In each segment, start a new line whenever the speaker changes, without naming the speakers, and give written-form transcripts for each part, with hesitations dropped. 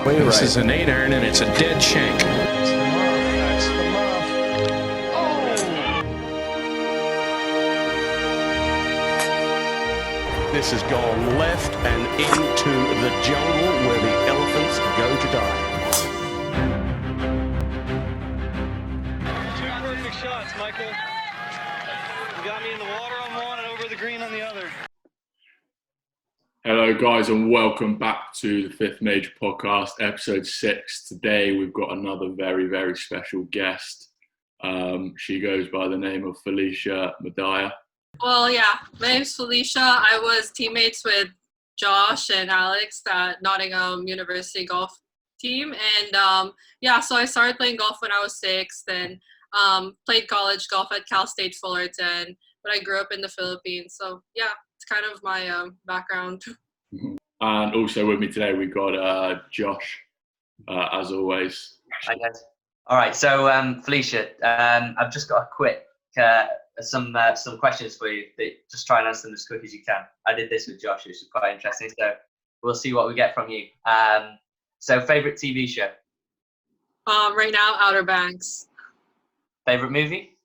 This is an 8-iron and it's a dead shank.
That's the muff.
This has gone left and into the jungle where the elephants go to die.
Two perfect shots, Michael. You got me in the water on one and over the green on the other.
Hello guys and welcome back to the Fifth Major Podcast, episode 6. Today we've got another very, very special guest. She goes by the name of Felicia Medalla.
Well, yeah, my name's Felicia. I was teammates with Josh and Alex at Nottingham University golf team. And so I started playing golf when I was 6, then played college golf at Cal State Fullerton, but I grew up in the Philippines. So yeah, it's kind of my background.
And also with me today we've got Josh, as always.
Hi guys. All right, so Felicia, I've just got a quick some questions for you. Just try and answer them as quick as you can. I did this with Josh, which is quite interesting. So we'll see what we get from you. So favorite TV show?
Right now, Outer Banks.
Favorite movie?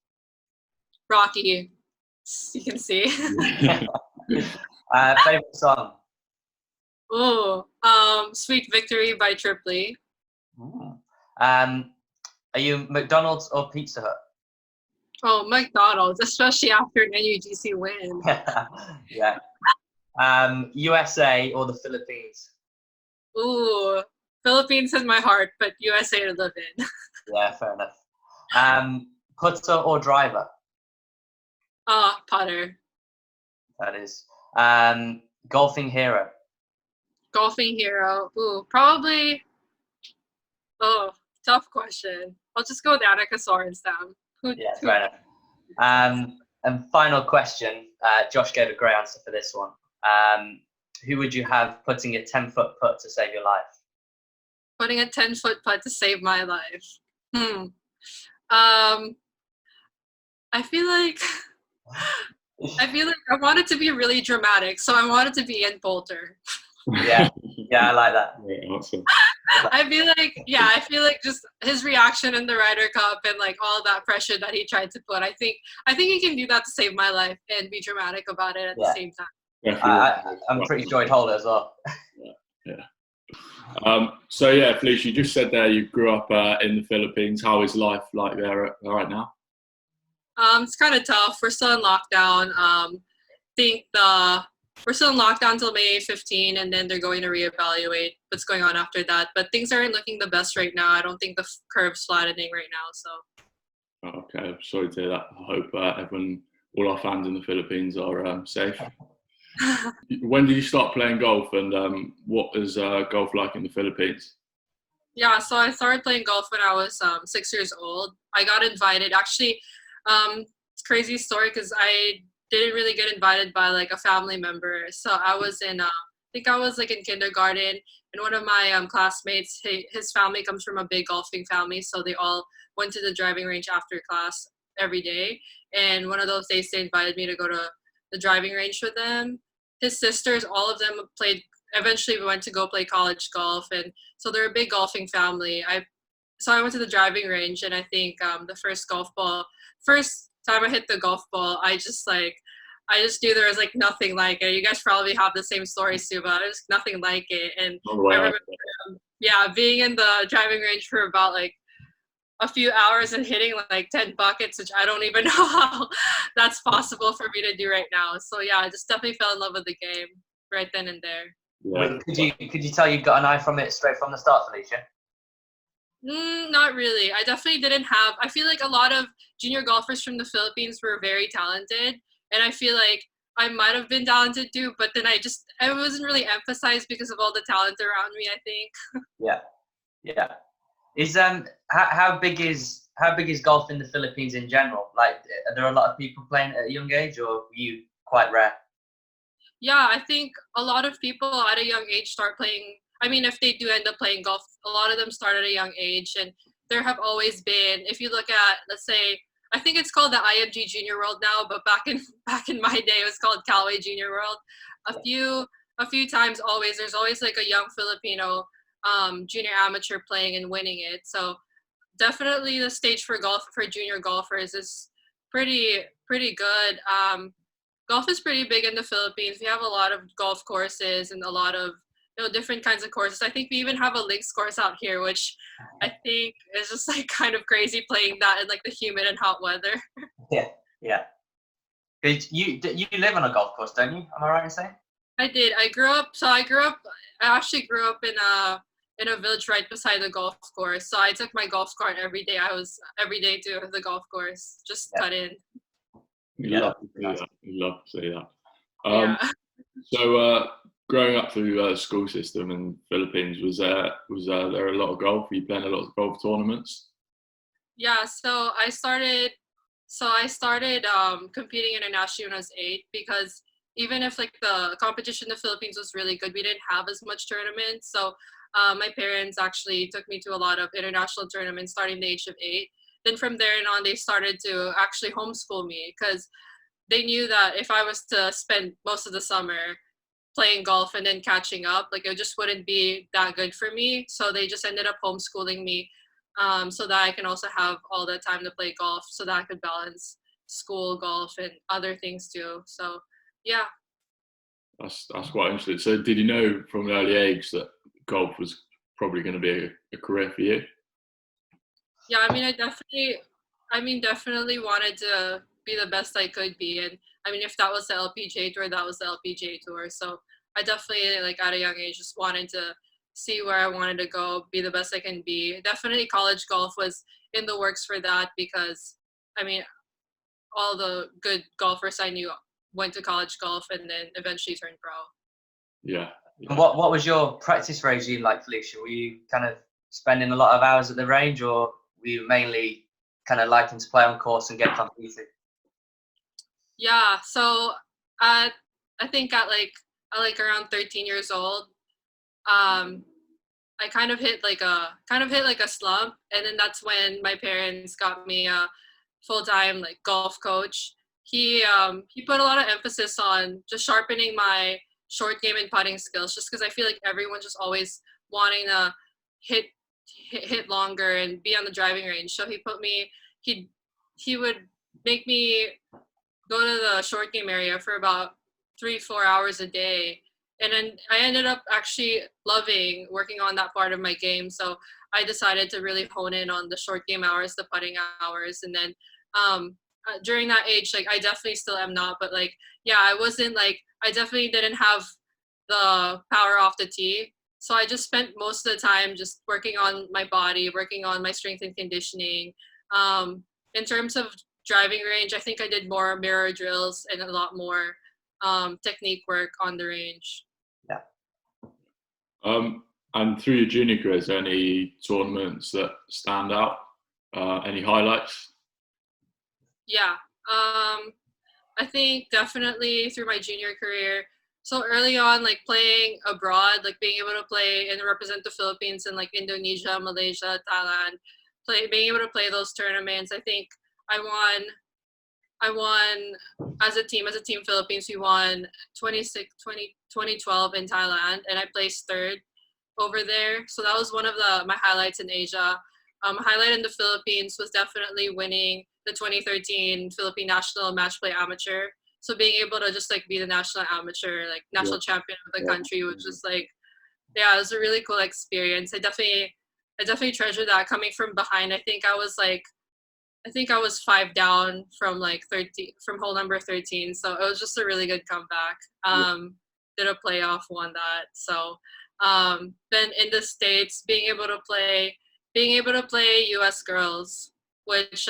Rocky. You can see.
Favorite song?
Oh, Sweet Victory by Tripley.
Are you McDonald's or Pizza Hut?
Oh, McDonald's, especially after an NUGC win.
Yeah. USA or the Philippines?
Ooh, Philippines has my heart, but USA to live in.
Yeah, fair enough. Putter or driver?
Putter.
That is. Golfing hero?
Golfing hero. Ooh, probably. Oh, tough question. I'll just go with Annika Sorenstam.
Yeah, fair enough. And final question. Josh gave a great answer for this one. Who would you have putting a 10-foot putt to save your life?
Putting a 10-foot putt to save my life. I feel like I want it to be really dramatic, so I want it to be Ian Poulter.
Yeah, I like that.
Yeah, awesome.
I feel like just his reaction in the Ryder Cup and like all that pressure that he tried to put. I think he can do that to save my life and be dramatic about it at the same time.
I'm pretty sure he'd hold it as well.
Yeah. Felicia, you just said there you grew up in the Philippines. How is life like there right now?
It's kind of tough. We're still in lockdown. We're still in lockdown until May 15, and then they're going to reevaluate what's going on after that. But things aren't looking the best right now. I don't think the curve's flattening right now. So.
Okay, I'm sorry to hear that. I hope all our fans in the Philippines are safe. When did you start playing golf, and what is golf like in the Philippines?
Yeah, so I started playing golf when I was 6 years old. I got invited. Actually, it's a crazy story because I didn't really get invited by like a family member. So I was in, I think I was like in kindergarten, and one of my classmates, his family comes from a big golfing family. So they all went to the driving range after class every day. And one of those days they invited me to go to the driving range with them. His sisters, all of them eventually went to go play college golf. And so they're a big golfing family. So I went to the driving range, and I think the first time I hit the golf ball, I just knew there was like nothing like it. You guys probably have the same stories too, but there's nothing like it. And I remember, being in the driving range for about like a few hours and hitting like 10 buckets, which I don't even know how that's possible for me to do right now. So yeah, I just definitely fell in love with the game right then and there.
Yeah.
Could you tell you got an eye from it straight from the start, Felicia?
Not really. I definitely didn't have. I feel like a lot of junior golfers from the Philippines were very talented, and I feel like I might have been talented too, but then I wasn't really emphasized because of all the talent around me, I think.
Yeah. Is how big is golf in the Philippines in general? Like, are there a lot of people playing at a young age, or were you quite rare?
Yeah, I think a lot of people at a young age start playing. I mean, if they do end up playing golf, a lot of them start at a young age, and there have always been, if you look at, let's say, I think it's called the IMG Junior World now, but back in my day, it was called Callaway Junior World. A few times, there's always like a young Filipino junior amateur playing and winning it. So definitely the stage for junior golfers is pretty good. Golf is pretty big in the Philippines. We have a lot of golf courses and a lot of different kinds of courses. I think we even have a links course out here, which I think is just like kind of crazy playing that in like the humid and hot weather.
Yeah. You live on a golf course, don't you? Am I right in saying?
I did. I actually grew up in a village right beside the golf course. So I took my golf cart every day. I was every day to the golf course, just cut in.
Love to see that. Love to see that.
Yeah.
So growing up through the school system in the Philippines, was there a lot of golf? Were you playing a lot of golf tournaments?
Yeah. So I started competing internationally when I was 8, because even if like the competition in the Philippines was really good, we didn't have as much tournaments. So my parents actually took me to a lot of international tournaments starting the age of 8. Then from there and on, they started to actually homeschool me, because they knew that if I was to spend most of the summer playing golf and then catching up, like it just wouldn't be that good for me. So they just ended up homeschooling me, so that I can also have all the time to play golf, so that I could balance school, golf, and other things too. So yeah.
That's quite interesting. So did you know from an early age that golf was probably going to be a career for you?
Yeah, I mean, definitely wanted to be the best I could be. And I mean, if that was the LPGA tour, that was the LPGA tour. So I definitely, like at a young age, just wanted to see where I wanted to go, be the best I can be. Definitely college golf was in the works for that, because I mean, all the good golfers I knew went to college golf and then eventually turned pro.
Yeah. And what was your practice regime like, Felicia? Were you kind of spending a lot of hours at the range, or were you mainly kind of liking to play on course and get competitive?
Yeah, so I think at around 13 years old, I kind of hit like a slump, and then that's when my parents got me a full-time like golf coach. He put a lot of emphasis on just sharpening my short game and putting skills, just because I feel like everyone's just always wanting to hit longer and be on the driving range. So he would make me go to the short game area for about 3-4 hours a day. And then I ended up actually loving working on that part of my game. So I decided to really hone in on the short game hours, the putting hours. And then during that age, like I definitely still am not, but like, yeah, I definitely didn't have the power off the tee. So I just spent most of the time just working on my body, working on my strength and conditioning. In terms of driving range, I think I did more mirror drills and a lot more technique work on the range.
Yeah.
And through your junior career, is there any tournaments that stand out? Any highlights?
Yeah. I think definitely through my junior career. So early on, like playing abroad, like being able to play and represent the Philippines in like Indonesia, Malaysia, Thailand, being able to play those tournaments. I think I won as a team Philippines. We won 2012 in Thailand, and I placed 3rd over there. So that was one of my highlights in Asia. Highlight in the Philippines was definitely winning the 2013 Philippine National Match Play Amateur. So being able to just like be the national amateur, like national champion of the country, was just like, yeah, it was a really cool experience. I definitely treasure that. Coming from behind, I think I was 5 down from like 13, from hole number 13. So it was just a really good comeback. Did a playoff, won that. So then in the States, being able to play U.S. girls, which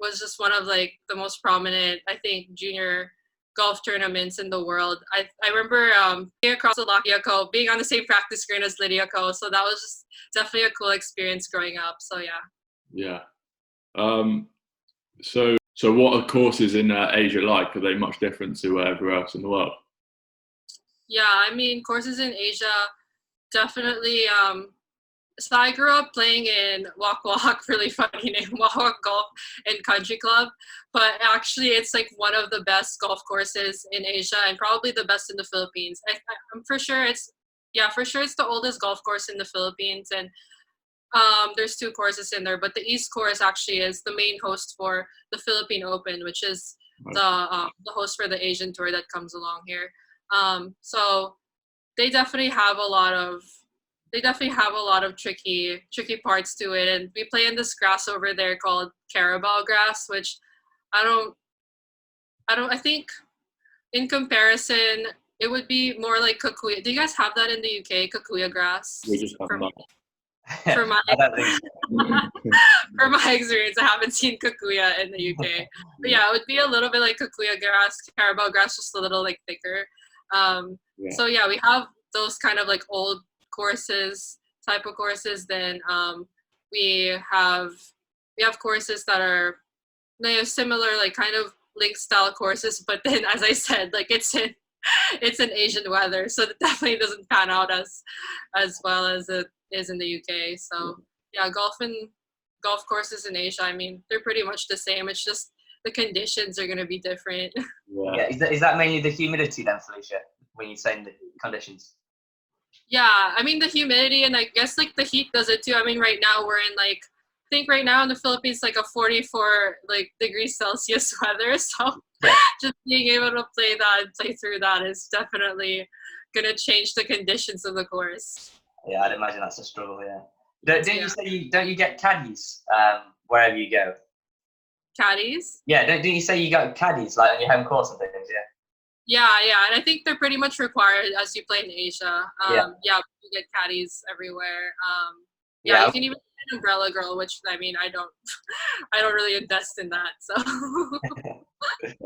was just one of like the most prominent, I think, junior golf tournaments in the world. I remember being across being on the same practice green as Lydia Ko. So that was just definitely a cool experience growing up. So yeah.
Yeah. So what are courses in Asia like? Are they much different to everywhere else in the world?
Yeah, I mean, courses in Asia, definitely. So I grew up playing in Wak Wak, really funny name, Wak Wak Golf and Country Club. But actually, it's like one of the best golf courses in Asia and probably the best in the Philippines. I'm for sure it's Yeah, for sure, it's the oldest golf course in the Philippines, and there's 2 courses in there. But the East course actually is the main host for the Philippine Open, which is the host for the Asian tour that comes along here. So they definitely have a lot of tricky parts to it, and we play in this grass over there called Carabao grass, which I think in comparison it would be more like Kikuya. Do you guys have that in the UK, Kikuya grass?
We just have that.
For my
I don't think so.
for my experience, I haven't seen Kikuya in the UK. But yeah, it would be a little bit like Kikuya grass, Carabao grass, just a little like thicker. So yeah, we have those kind of like old type of courses. Then we have courses that are similar, like kind of link style courses, but then as I said, like it's in Asian weather, so it definitely doesn't pan out as well as it is in the UK. So yeah, golf courses in Asia, I mean, they're pretty much the same. It's just the conditions are going to be different.
Yeah, is that mainly the humidity then, Felicia, when you're saying the conditions?
Yeah, I mean the humidity, and I guess like the heat does it too. I mean, right now we're in like, I think right now in the Philippines like a 44 like degrees Celsius weather. So just being able to play through that is definitely gonna change the conditions of the course.
Yeah, I'd imagine that's a struggle. Yeah. Don't you get caddies wherever you go?
Caddies?
Yeah, don't you say you got caddies like on your home course and things? Yeah.
Yeah, and I think they're pretty much required as you play in Asia. Yeah, you get caddies everywhere. You can even get an umbrella girl, which I mean, I don't really invest in that. So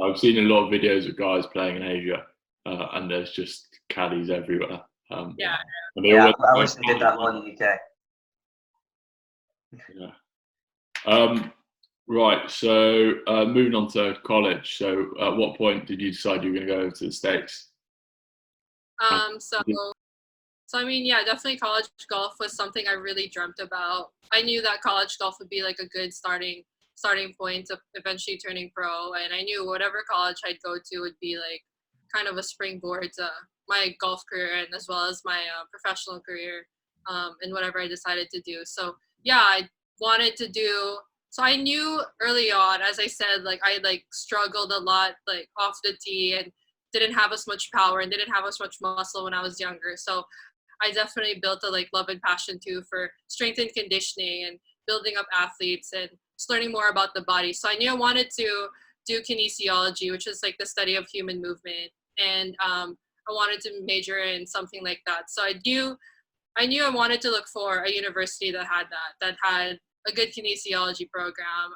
I've seen a lot of videos of guys playing in Asia, and there's just caddies everywhere.
And
I wish they did that more in the UK.
Yeah. Right, so moving on to college. So at what point did you decide you were going to go over to the States?
So I mean, yeah, definitely college golf was something I really dreamt about. I knew that college golf would be like a good starting point to eventually turning pro, and I knew whatever college I'd go to would be like kind of a springboard to my golf career, and as well as my professional career, and whatever I decided to do. So yeah, I wanted to do. So I knew early on, as I said, like I like struggled a lot like off the tee and didn't have as much power and didn't have as much muscle when I was younger. So I definitely built a like love and passion too for strength and conditioning and building up athletes and just learning more about the body. So I knew I wanted to do kinesiology, which is like the study of human movement, and I wanted to major in something like that. So I knew I wanted to look for a university that had a good kinesiology program.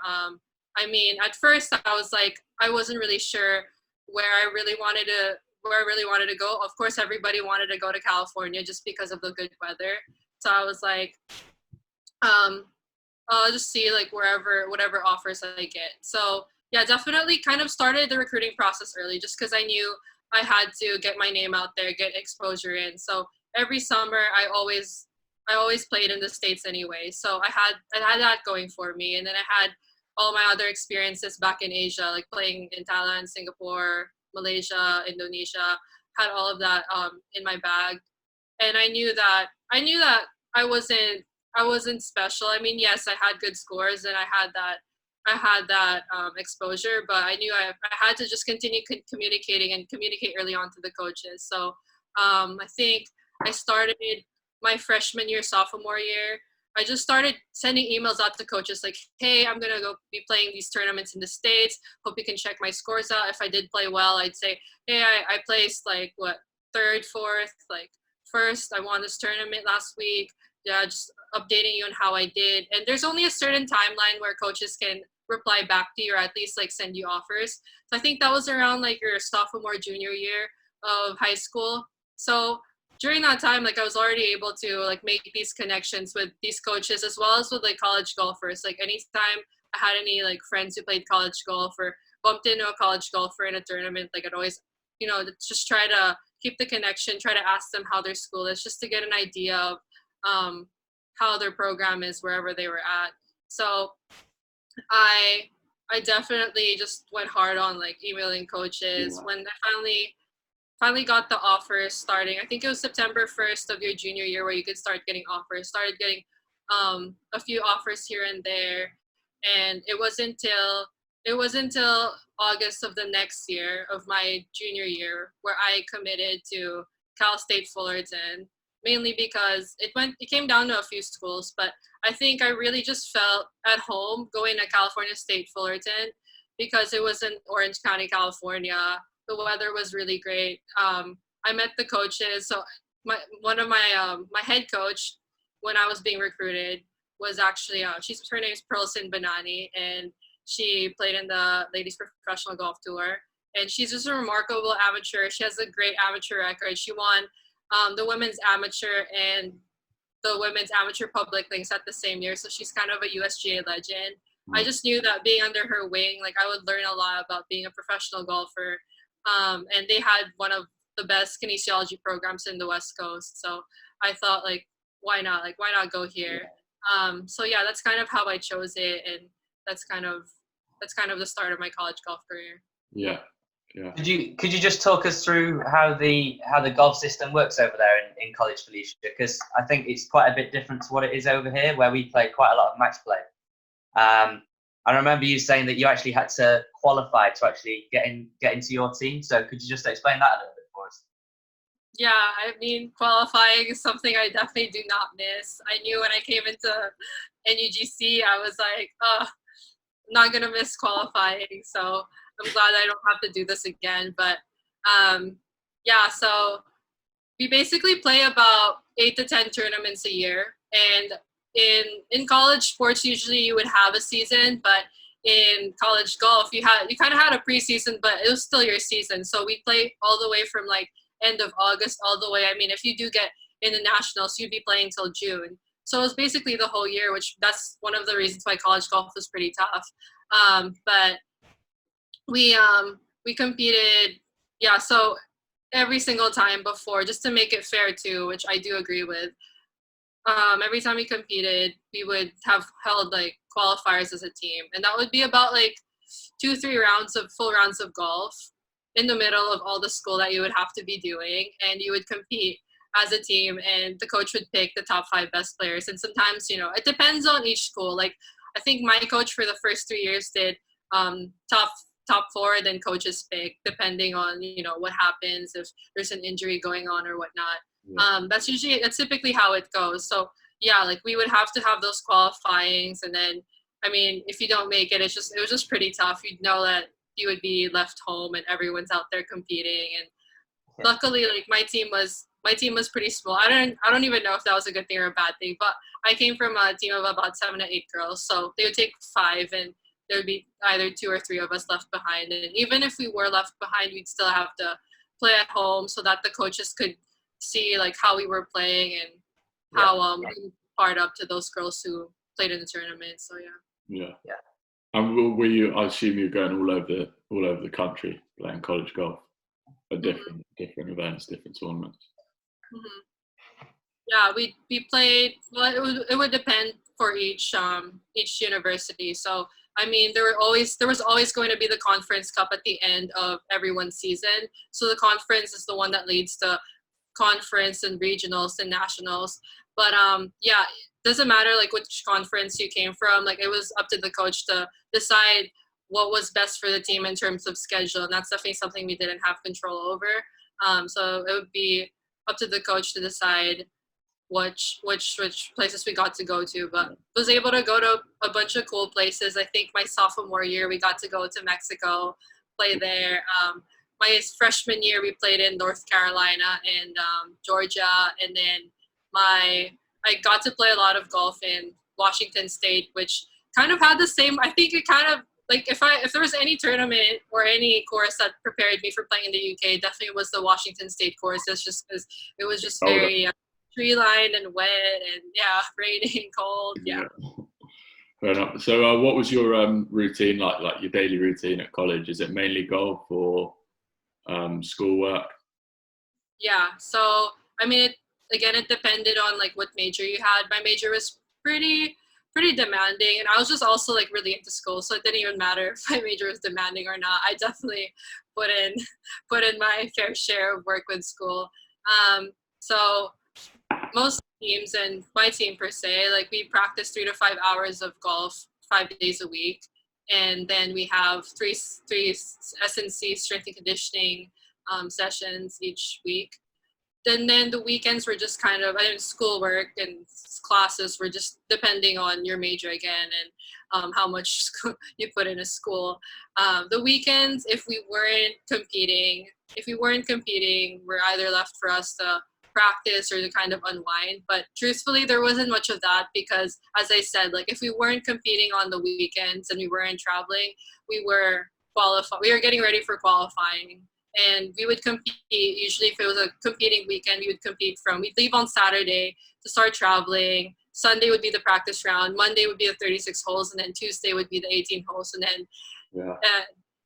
I mean, at first I was like, I wasn't really sure where I really wanted to go. Of course, everybody wanted to go to California just because of the good weather. So I was like, I'll just see like whatever offers I get. So yeah, definitely kind of started the recruiting process early just because I knew I had to get my name out there, get exposure in. So every summer I always played in the States anyway. So I had that going for me. And then I had all my other experiences back in Asia, like playing in Thailand, Singapore, Malaysia, Indonesia, had all of that in my bag. And I knew that I wasn't special. I mean, yes, I had good scores and I had that exposure, but I knew I had to just continue communicating and communicate early on to the coaches. So I think I started my freshman year, sophomore year. I just started sending emails out to coaches like, hey, I'm going to go be playing these tournaments in the States. Hope you can check my scores out. If I did play well, I'd say, hey, I placed like third, fourth, like first. I won this tournament last week. Yeah, just updating you on how I did. And there's only a certain timeline where coaches can reply back to you or at least like send you offers. So I think that was around like your sophomore, junior year of high school. So during that time, like I was already able to like make these connections with these coaches as well as with like college golfers. Like anytime I had any like friends who played college golf or bumped into a college golfer in a tournament, like I'd always, just try to keep the connection, try to ask them how their school is just to get an idea of how their program is wherever they were at. So I definitely just went hard on like emailing coaches. When I finally got the offers starting. I think it was September 1st of your junior year where you could start getting offers. Started getting a few offers here and there, and it was until August of the next year of my junior year where I committed to Cal State Fullerton, mainly because it came down to a few schools, but I think I really just felt at home going to California State Fullerton because it was in Orange County, California. The weather was really great. I met the coaches. So one of my head coach when I was being recruited was actually her name is Pearlson Banani, and she played in the ladies professional golf tour. And she's just a remarkable amateur. She has a great amateur record. She won the women's amateur and the women's amateur public links at the same year. So she's kind of a USGA legend. I just knew that being under her wing, like I would learn a lot about being a professional golfer. And they had one of the best kinesiology programs in the West Coast. So I thought, like, why not? Like, why not go here? So yeah, that's kind of how I chose it, and that's kind of the start of my college golf career.
Yeah. Yeah.
Could you just talk us through how the golf system works over there in college, Felicia? Because I think it's quite a bit different to what it is over here, where we play quite a lot of match play. I remember you saying that you actually had to qualify to actually get into your team. So could you just explain that a little bit for us?
Yeah, I mean, qualifying is something I definitely do not miss. I knew when I came into NUGC, I was like, oh, I'm not going to miss qualifying. So I'm glad I don't have to do this again. But yeah, so we basically play about 8 to 10 tournaments a year. And in college sports, usually you would have a season, but in college golf, you kind of had a preseason, but it was still your season. So we play all the way from like end of August all the way. I mean, if you do get in the nationals, you'd be playing till June. So it was basically the whole year, which that's one of the reasons why college golf was pretty tough. But we competed, yeah. So every single time before, just to make it fair too, which I do agree with. Every time we competed, we would have held like qualifiers as a team, and that would be about like 2-3 full rounds of golf in the middle of all the school that you would have to be doing, and you would compete as a team, and the coach would pick the top 5 best players. And sometimes, it depends on each school. Like I think my coach for the first 3 years did top 4, then coaches pick depending on what happens, if there's an injury going on or whatnot. That's typically how it goes. So yeah, like we would have to have those qualifyings, and then I mean, if you don't make it, it was just pretty tough. You'd know that you would be left home and everyone's out there competing. And luckily, like my team was pretty small. I don't even know if that was a good thing or a bad thing, but I came from a team of about 7 to 8 girls. So they would take 5, and there would be either 2 or 3 of us left behind. And even if we were left behind, we'd still have to play at home so that the coaches could see like how we were playing and how we part up to those girls who played in the tournament. So yeah.
And were you? I assume you're going all over the country playing college golf at different events, different tournaments.
Mm-hmm. Yeah, we played. Well, it would depend for each university. So I mean, there was always going to be the conference cup at the end of everyone's season. So the conference is the one that leads to conference and regionals and nationals. But yeah, it doesn't matter like which conference you came from. Like it was up to the coach to decide what was best for the team in terms of schedule, and that's definitely something we didn't have control over. So it would be up to the coach to decide which places we got to go to, but was able to go to a bunch of cool places. I think my sophomore year we got to go to Mexico, play there. My freshman year we played in North Carolina and Georgia, and then I got to play a lot of golf in Washington State, which kind of had the same. I think it kind of like if there was any tournament or any course that prepared me for playing in the UK, definitely was the Washington State course. It's just because it was just very tree lined and wet and raining, cold. Yeah.
Fair enough. So what was your routine like your daily routine at college? Is it mainly golf or schoolwork?
Yeah. So I mean, it depended on like what major you had. My major was pretty pretty demanding, and I was just also like really into school, so it didn't even matter if my major was demanding or not. I definitely put in my fair share of work with school. So most teams, and my team per se, like we practice 3 to 5 hours of golf 5 days a week, and then we have three SNC strength and conditioning sessions each week. Then the weekends were just kind of, I think, schoolwork, and classes were just depending on your major again, and how much you put in a school. The weekends, if we weren't competing, we're either left for us to practice or to kind of unwind. But truthfully, there wasn't much of that because, as I said, like if we weren't competing on the weekends and we weren't traveling, we were getting ready for qualifying. And we would compete, usually if it was a competing weekend, we'd leave on Saturday to start traveling. Sunday would be the practice round. Monday would be the 36 holes. And then Tuesday would be the 18 holes. And then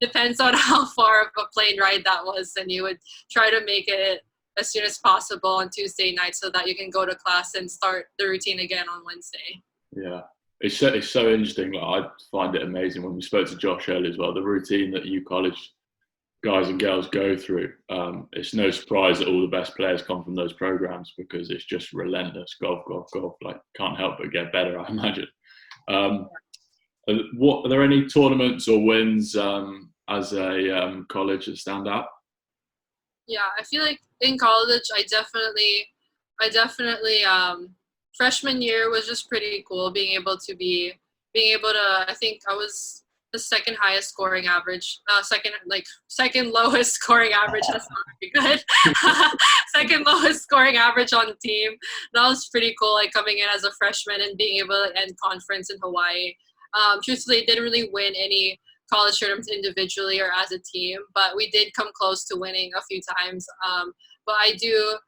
depends on how far of a plane ride that was. And you would try to make it as soon as possible on Tuesday night so that you can go to class and start the routine again on Wednesday.
Yeah. It's so interesting. Like, I find it amazing when we spoke to Josh earlier as well, the routine that you college guys and girls go through. It's no surprise that all the best players come from those programs because it's just relentless golf. Like, can't help but get better, I imagine. Are there any tournaments or wins as a college that stand out?
Yeah, I feel like in college, I definitely freshman year was just pretty cool. Being able to, I think I was the second highest scoring average, second lowest scoring average. That's not very good. Second lowest scoring average on the team. That was pretty cool. Like coming in as a freshman and being able to end conference in Hawaii. Truthfully, didn't really win any college tournaments individually or as a team, but we did come close to winning a few times. But I do.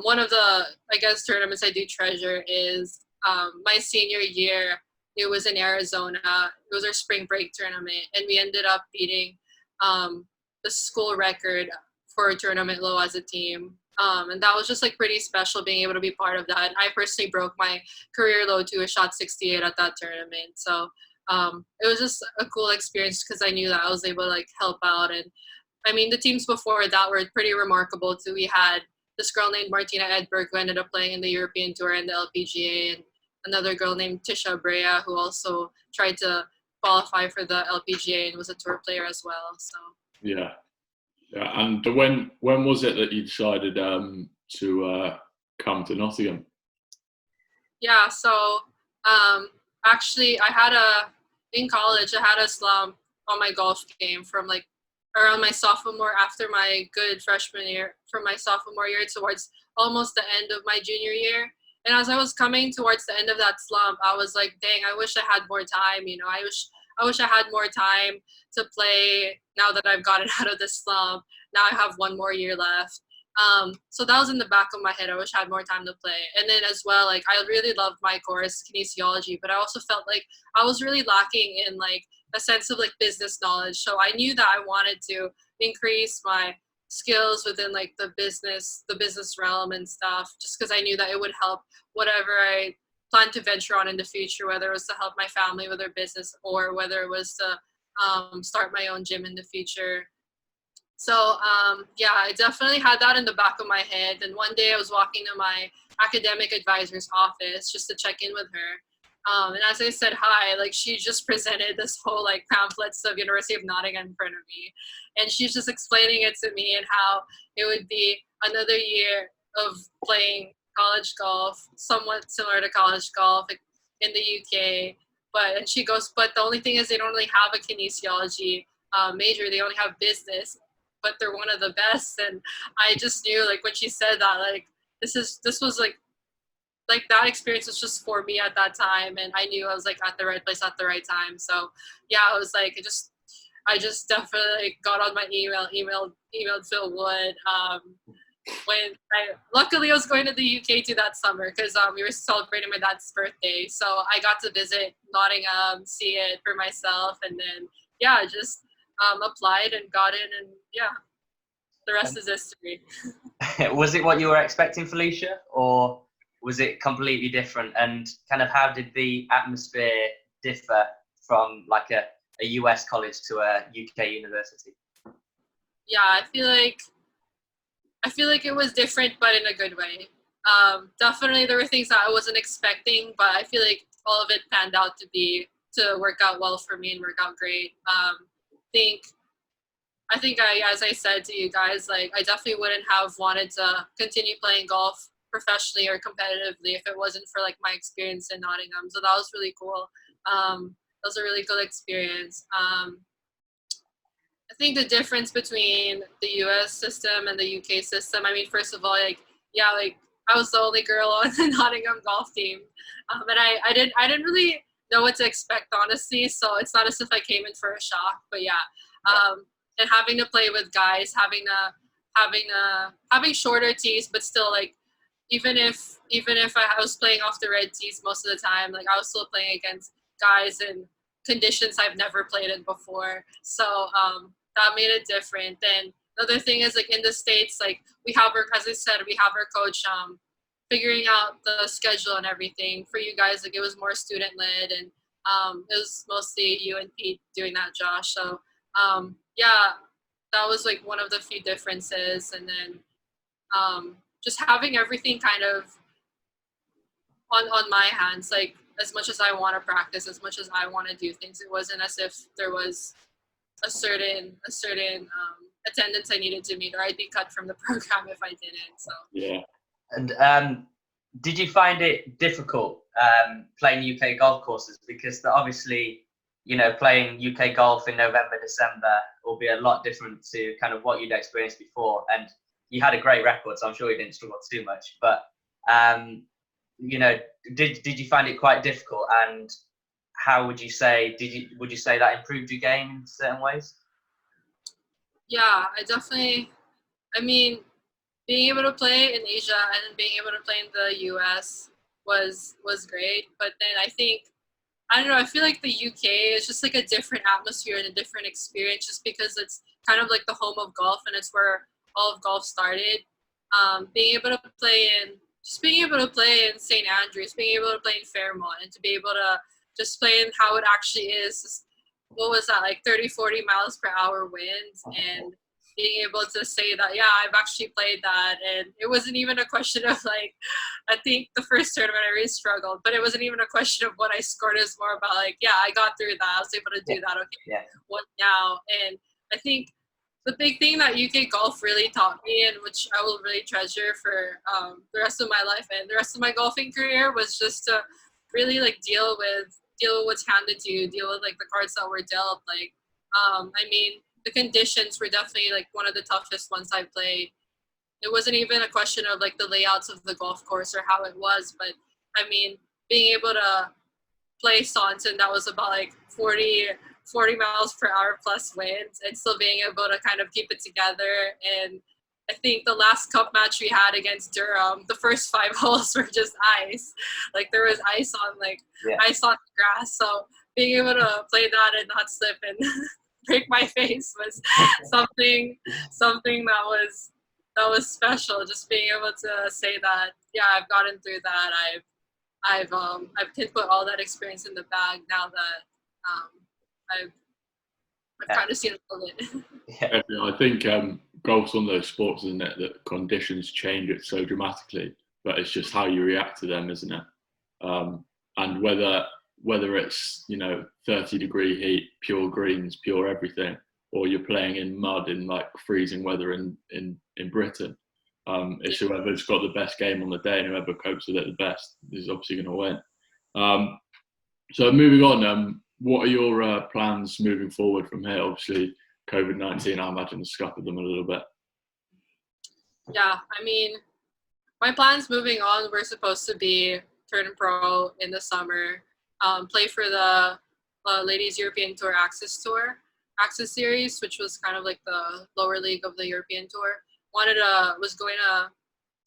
One of the, I guess, tournaments I do treasure is my senior year. It was in Arizona. It was our spring break tournament, and we ended up beating the school record for a tournament low as a team. And that was just like pretty special being able to be part of that. And I personally broke my career low to a shot 68 at that tournament. So it was just a cool experience because I knew that I was able to like help out. And I mean, the teams before that were pretty remarkable too. We had this girl named Martina Edberg who ended up playing in the European Tour and the LPGA, and another girl named Tisha Brea who also tried to qualify for the LPGA and was a tour player as well. So
yeah. And when was it that you decided to come to Nottingham?
Yeah, so actually in college I had a slump on my golf game from like around my sophomore, after my good freshman year, from my sophomore year towards almost the end of my junior year. And as I was coming towards the end of that slump, I was like, dang, I wish I had more time. You know, I wish I had more time to play now that I've gotten out of this slump. Now I have one more year left. So that was in the back of my head. I wish I had more time to play. And then as well, like I really loved my course, kinesiology, but I also felt like I was really lacking in like a sense of like business knowledge. So I knew that I wanted to increase my skills within like the business realm and stuff, just because I knew that it would help whatever I plan to venture on in the future, whether it was to help my family with their business or whether it was to start my own gym in the future. So yeah, I definitely had that in the back of my head. And one day I was walking to my academic advisor's office just to check in with her. And as I said hi, like she just presented this whole like pamphlets of University of Nottingham in front of me. And she's just explaining it to me and how it would be another year of playing college golf, somewhat similar to college golf in the UK. And she goes, but the only thing is they don't really have a kinesiology major. They only have business, but they're one of the best. And I just knew like when she said that, like this was like that experience was just for me at that time, and I knew I was like at the right place at the right time. So yeah, I was like, I just definitely got on my emailed Phil Wood. Luckily I was going to the UK to that summer because we were celebrating my dad's birthday, so I got to visit Nottingham, see it for myself, and then yeah, I just applied and got in, and yeah, the rest is history.
Was it what you were expecting, Felicia, or was it completely different? And kind of how did the atmosphere differ from like a US college to a UK university?
Yeah, I feel like it was different, but in a good way. Definitely there were things that I wasn't expecting, but I feel like all of it panned out to work out well for me and work out great. I think as I said to you guys, like I definitely wouldn't have wanted to continue playing golf professionally or competitively if it wasn't for like my experience in Nottingham. So that was really cool. That was a really good experience. I think the difference between the US system and the UK system, I mean, first of all, like I was the only girl on the Nottingham golf team. And I didn't really know what to expect, honestly. So it's not as if I came in for a shock, but yeah. And having to play with guys, having shorter tees, but still like, even if I was playing off the red tees most of the time, like I was still playing against guys in conditions I've never played in before. So that made it different. And the other thing is like in the States, like we have as I said, we have our coach figuring out the schedule and everything. For you guys, like it was more student led, and it was mostly you and Pete doing that, Josh. So yeah, that was like one of the few differences. And then just having everything kind of on my hands, like as much as I want to practice, as much as I want to do things, it wasn't as if there was a certain attendance I needed to meet, or I'd be cut from the program if I didn't. So
Yeah.
And did you find it difficult playing UK golf courses? Because obviously, you know, playing UK golf in November, December will be a lot different to kind of what you'd experienced before. And you had a great record, so I'm sure you didn't struggle too much. But you know, did you find it quite difficult? And how would you say would you say that improved your game in certain ways?
yeah, I mean, being able to play in Asia and then being able to play in the US was great. But then I don't know, I feel like the UK is just like a different atmosphere and a different experience, just because it's kind of like the home of golf and it's where all of golf started. Being able to play in St. Andrews, being able to play in Fairmont, and to be able to just play in how it actually is. What was that, like 30, 40 miles per hour winds, and being able to say that, yeah, I've actually played that. And it wasn't even a question of like, I think the first tournament I really struggled, but it wasn't even a question of what I scored. It was more about like, yeah, I got through that. I was able to do that. Okay, what now? And I think the big thing that UK golf really taught me, and which I will really treasure for the rest of my life and the rest of my golfing career, was just to really like deal with what's handed to you, deal with like the cards that were dealt. Like, I mean, the conditions were definitely like one of the toughest ones I played. It wasn't even a question of like the layouts of the golf course or how it was, but I mean, being able to play Staunton that was about like 40 miles per hour plus winds, and still being able to kind of keep it together. And I think the last cup match we had against Durham, the first 5 holes were just ice. Like there was ice on ice on the grass. So being able to play that and not slip and break my face was something that was special. Just being able to say that, yeah, I've gotten through that. I can put all that experience in the bag now that I've kind of seen all of it.
Yeah, I think golf's one of those sports, isn't it, that conditions change it so dramatically, but it's just how you react to them, isn't it? And whether it's, you know, 30-degree heat, pure greens, pure everything, or you're playing in mud in like freezing weather in Britain, it's whoever's got the best game on the day and whoever copes with it the best is obviously going to win. So moving on, what are your plans moving forward from here? Obviously, COVID-19, I imagine, has scuppered them a little bit.
Yeah, I mean, my plans moving on were supposed to be turn pro in the summer, play for the Ladies European Tour Access Series, which was kind of like the lower league of the European Tour. Was going to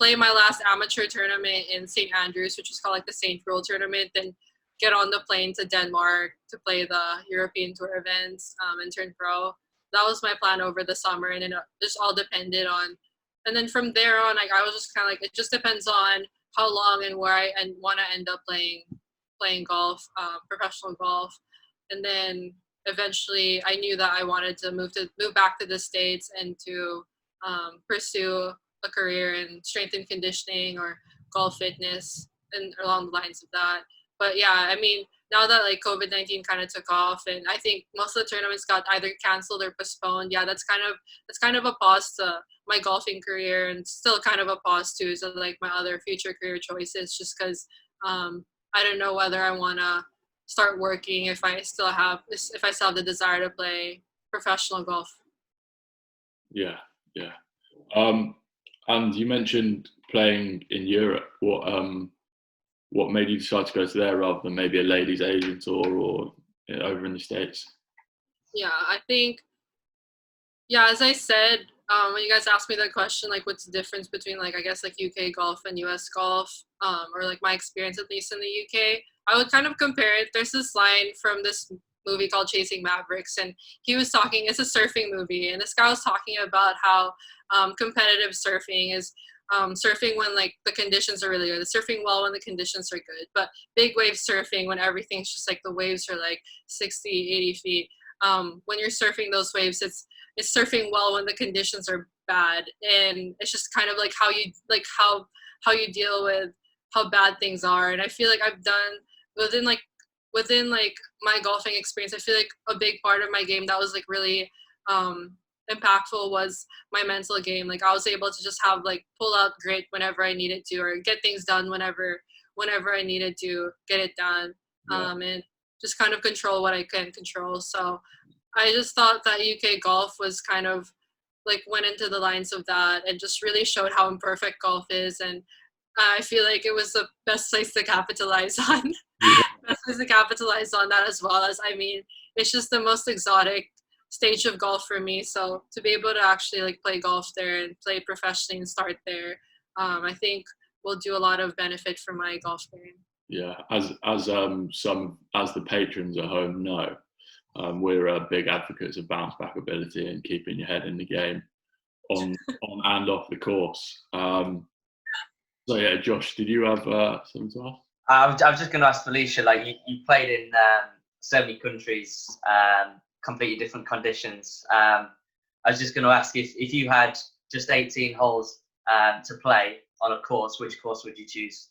play my last amateur tournament in St. Andrews, which is called like the St. Roel tournament, then get on the plane to Denmark to play the European Tour events and turn pro. That was my plan over the summer, and it just all depended on. And then from there on, like I was just kind of like, it just depends on how long and where I want to end up playing golf, professional golf. And then eventually I knew that I wanted to move back to the States and to pursue a career in strength and conditioning or golf fitness and along the lines of that. But yeah, I mean, now that like COVID-19 kind of took off, and I think most of the tournaments got either canceled or postponed. Yeah, that's kind of a pause to my golfing career, and still kind of a pause too to like my other future career choices, just because I don't know whether I want to start working if I still have the desire to play professional golf.
Yeah, yeah. And you mentioned playing in Europe. What made you decide to go to there rather than maybe a ladies' Asian tour or over in the States?
Yeah, I think, yeah, as I said, when you guys asked me that question, like what's the difference between like, I guess like UK golf and US golf, or like my experience at least in the UK, I would kind of compare it. There's this line from this movie called Chasing Mavericks, and he was talking, it's a surfing movie, and this guy was talking about how competitive surfing is surfing when like the conditions are really good, surfing well when the conditions are good, but big wave surfing when everything's just like the waves are like 60, 80 feet. When you're surfing those waves, it's surfing well when the conditions are bad, and it's just kind of like how you deal with how bad things are. And I feel like I've done within my golfing experience, I feel like a big part of my game that was like really impactful was my mental game. Like I was able to just have like pull out grit whenever I needed to, or get things done whenever I needed to get it done, and just kind of control what I can control. So I just thought that UK golf was kind of like went into the lines of that and just really showed how imperfect golf is. And I feel like it was the best place to capitalize on. Best place to capitalize on that, as well as, I mean, it's just the most exotic stage of golf for me. So to be able to actually like play golf there and play professionally and start there, I think will do a lot of benefit for my golf game.
Yeah, as the patrons at home know, we're big advocates of bounce back ability and keeping your head in the game on and off the course. So yeah, Josh, did you have something to ask?
I was just going to ask Felicia, like you played in so many countries, completely different conditions. I was just going to ask if you had just 18 holes to play on a course, which course would you choose?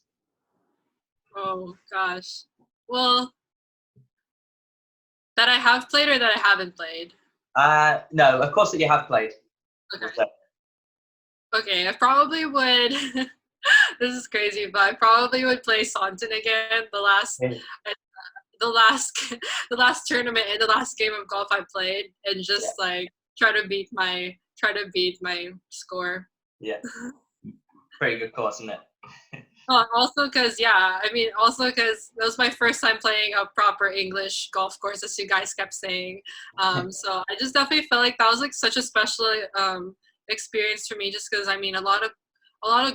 Oh gosh. Well, that I have played or that I haven't played?
No, of course that you have played.
Okay. Okay, I probably would. This is crazy, but I probably would play Saunton again. The last tournament and the last game of golf I played, and just like try to beat my score.
Yeah, pretty good course, isn't it?
Also because that was my first time playing a proper English golf course, as you guys kept saying. So I just definitely felt like that was like such a special experience for me, just because I mean a lot of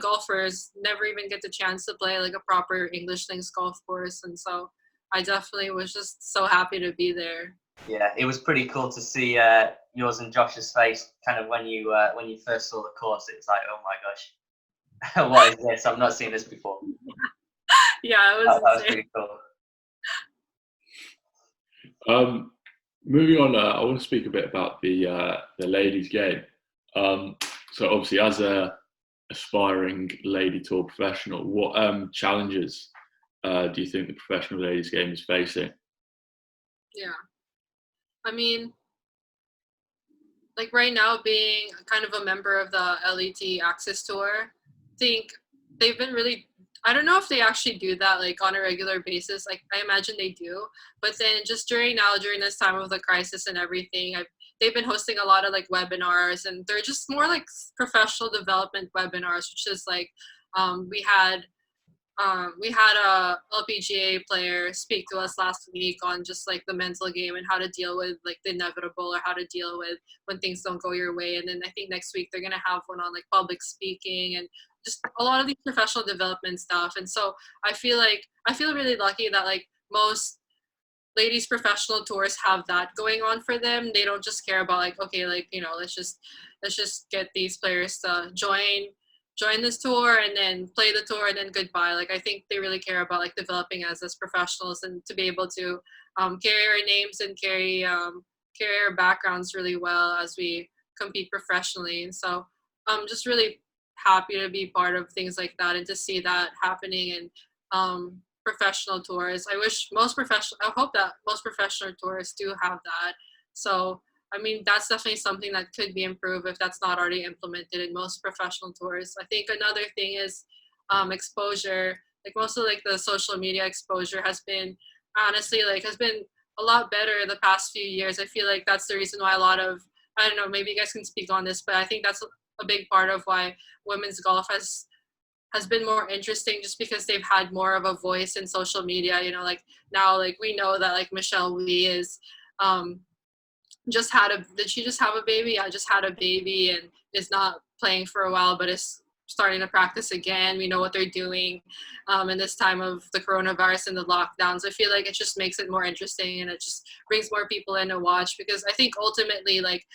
golfers never even get the chance to play like a proper English links golf course, and so I definitely was just so happy to be there.
Yeah, it was pretty cool to see yours and Josh's face kind of when you first saw the course. It was like, oh my gosh, what is this? I've not seen this before.
Yeah,
that was pretty cool.
Moving on, I want to speak a bit about the ladies' game. So obviously, as a aspiring lady tour professional, what challenges do you think the professional ladies' game is facing?
Yeah, I mean, like right now, being kind of a member of the LET Access Tour, I think they've been really, I don't know if they actually do that like on a regular basis. Like I imagine they do, but then just during this time of the crisis and everything, they've been hosting a lot of like webinars, and they're just more like professional development webinars, which is like we had a LPGA player speak to us last week on just like the mental game and how to deal with like the inevitable, or how to deal with when things don't go your way. And then I think next week they're gonna have one on like public speaking and just a lot of these professional development stuff. And so I feel really lucky that like most ladies professional tours have that going on for them. They don't just care about like, okay, like, you know, let's just get these players to join join this tour and then play the tour and then goodbye. Like, I think they really care about like developing us as professionals and to be able to carry our names and carry our backgrounds really well as we compete professionally. And so I'm just really happy to be part of things like that and to see that happening in professional tours. I hope that most professional tours do have that. So I mean, that's definitely something that could be improved if that's not already implemented in most professional tours. I think another thing is exposure. Like, most of like the social media exposure has been a lot better the past few years. I feel like that's the reason why a lot of, I don't know, maybe you guys can speak on this, but I think that's a big part of why women's golf has been more interesting, just because they've had more of a voice in social media. You know, like now, like we know that like Michelle Lee is did she just have a baby? Yeah, just had a baby and is not playing for a while, but is starting to practice again. We know what they're doing in this time of the coronavirus and the lockdowns. I feel like it just makes it more interesting, and it just brings more people in to watch, because I think ultimately like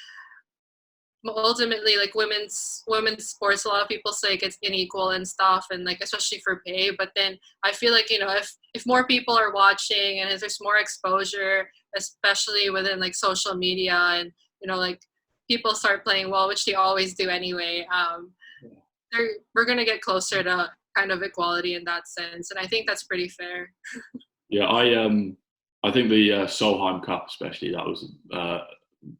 women's sports, a lot of people say like it's unequal and stuff, and like especially for pay. But then I feel like, you know, if more people are watching and if there's more exposure, especially within like social media, and you know, like people start playing well, which they always do anyway, we're gonna get closer to kind of equality in that sense, and I think that's pretty fair.
Yeah, I think the Solheim Cup especially, that was a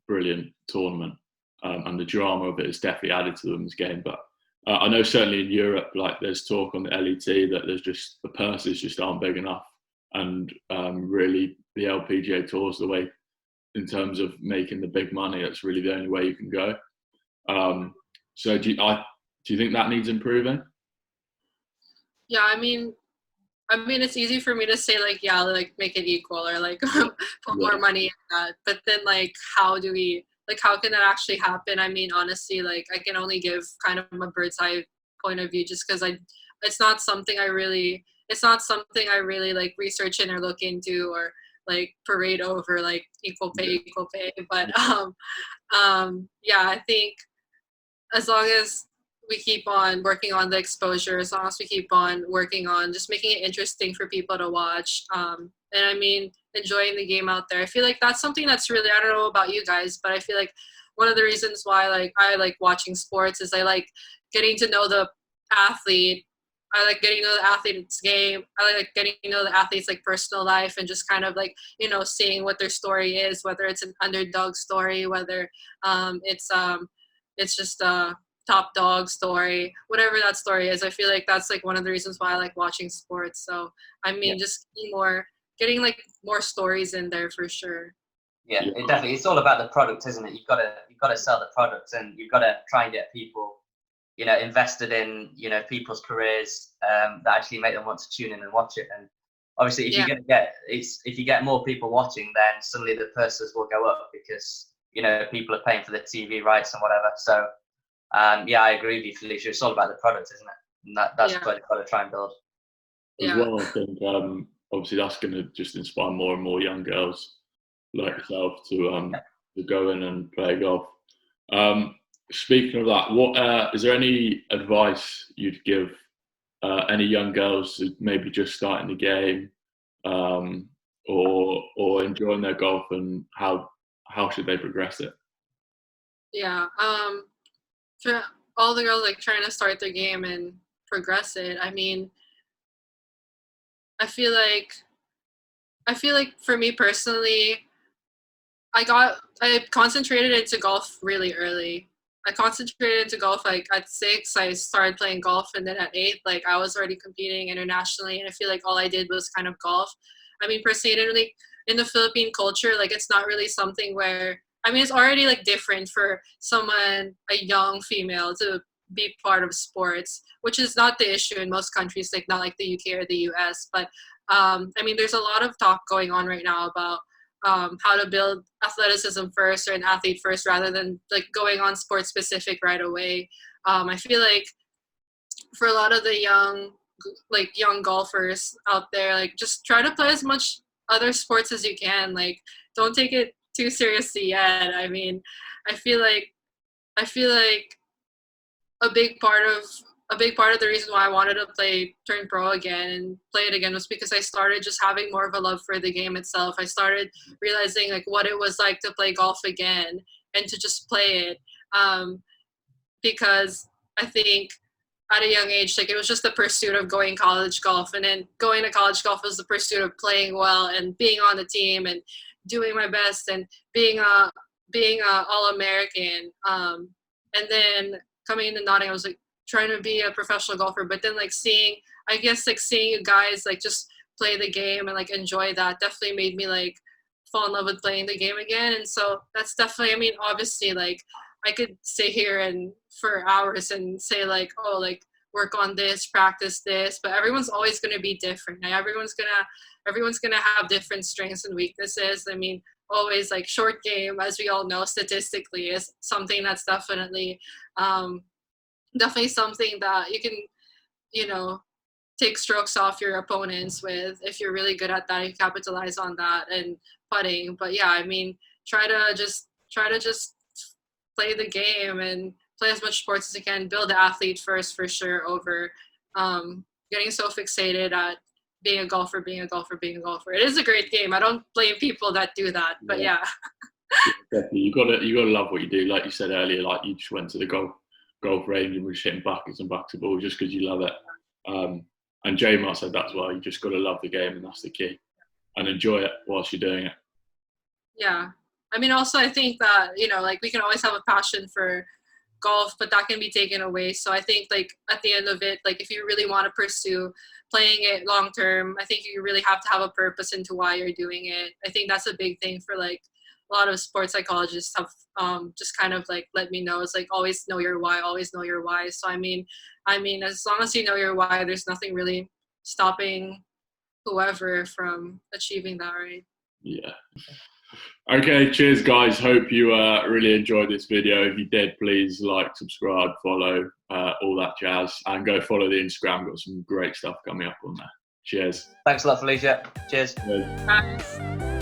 brilliant tournament. And the drama of it has definitely added to the women's game. But I know certainly in Europe, like there's talk on the LET that there's just the purses just aren't big enough, and really the LPGA tour's the way in terms of making the big money. That's really the only way you can go. So do you think that needs improving?
Yeah, I mean, it's easy for me to say like, yeah, like make it equal or like put more money in that. But then like, how can that actually happen? I mean, honestly, like I can only give kind of a bird's eye point of view, just because it's not something I really like research in or look into or like parade over like equal pay. But yeah, I think as long as we keep on working on the exposure, as long as we keep on working on just making it interesting for people to watch, and I mean, enjoying the game out there. I feel like that's something that's really, I don't know about you guys, but I feel like one of the reasons why like I like watching sports is I like getting to know the athlete. I like getting to know the athlete's game. I like getting to know the athlete's like personal life, and just kind of like, you know, seeing what their story is, whether it's an underdog story, whether it's just a top dog story, whatever that story is. I feel like that's like one of the reasons why I like watching sports. So I mean, just getting like more stories in there for sure.
Yeah, it definitely. It's all about the product, isn't it? You've got to sell the product, and you've got to try and get people, you know, invested in, you know, people's careers that actually make them want to tune in and watch it. And obviously, if you get more people watching, then suddenly the purses will go up, because you know people are paying for the TV rights and whatever. So yeah, I agree with you, Felicia. It's all about the product, isn't it? And that's what you've got to try and build.
As well, I think obviously that's going to just inspire more and more young girls like yourself to go in and play golf. Speaking of that, what is there any advice you'd give any young girls who maybe just starting the game or enjoying their golf, and how should they progress it?
Yeah, for all the girls like trying to start their game and progress it, I mean, I feel like for me personally, I concentrated into golf really early. I concentrated into golf like at 6. I started playing golf, and then at 8, like I was already competing internationally, and I feel like all I did was kind of golf. I mean, personally, I didn't really, in the Philippine culture, like it's not really something where, I mean, it's already like different for someone, a young female, to be part of sports, which is not the issue in most countries, like not like the UK or the US. But I mean, there's a lot of talk going on right now about how to build athleticism first, or an athlete first, rather than like going on sports specific right away. I feel like for a lot of the young golfers out there, like just try to play as much other sports as you can. Like don't take it too seriously yet. I mean, I feel like a big part of a big part of the reason why I wanted to turn pro again and play it again was because I started just having more of a love for the game itself. I started realizing like what it was like to play golf again and to just play it. Because I think at a young age, like it was just the pursuit of going college golf, and then going to college golf was the pursuit of playing well and being on the team and doing my best and being a All-American. And then coming into Nottingham, I was like trying to be a professional golfer, but then like seeing you guys like just play the game and like enjoy that definitely made me like fall in love with playing the game again. And so that's definitely, I mean, obviously like I could sit here and for hours and say like, oh, like work on this, practice this, but everyone's always going to be different. Like, everyone's going to have different strengths and weaknesses. I mean, always like short game, as we all know, statistically is something that's definitely something that you can, you know, take strokes off your opponents with. If you're really good at that, you capitalize on that and putting. But yeah, I mean, try to just play the game and play as much sports as you can. Build the athlete first, for sure, over getting so fixated at being a golfer. It is a great game. I don't blame people that do that, but yeah.
Definitely. You gotta love what you do. Like you said earlier, like you just went to the golf range and was hitting buckets and buckets of balls just because you love it. And J-Mar said that as well. You just gotta love the game, and that's the key. And enjoy it whilst you're doing it.
Yeah. I mean, also, I think that, you know, like we can always have a passion for golf, but that can be taken away. So I think like at the end of it, like if you really want to pursue playing it long term, I think you really have to have a purpose into why you're doing it. I think that's a big thing for like a lot of sports psychologists have just kind of like let me know. It's like always know your why, always know your why. So I mean, as long as you know your why, there's nothing really stopping whoever from achieving that, right?
Yeah. Okay, cheers guys. Hope you really enjoyed this video. If you did, please like, subscribe, follow, all that jazz, and go follow the Instagram. Got some great stuff coming up on there. Cheers.
Thanks a lot, Felicia. Cheers.
Thanks.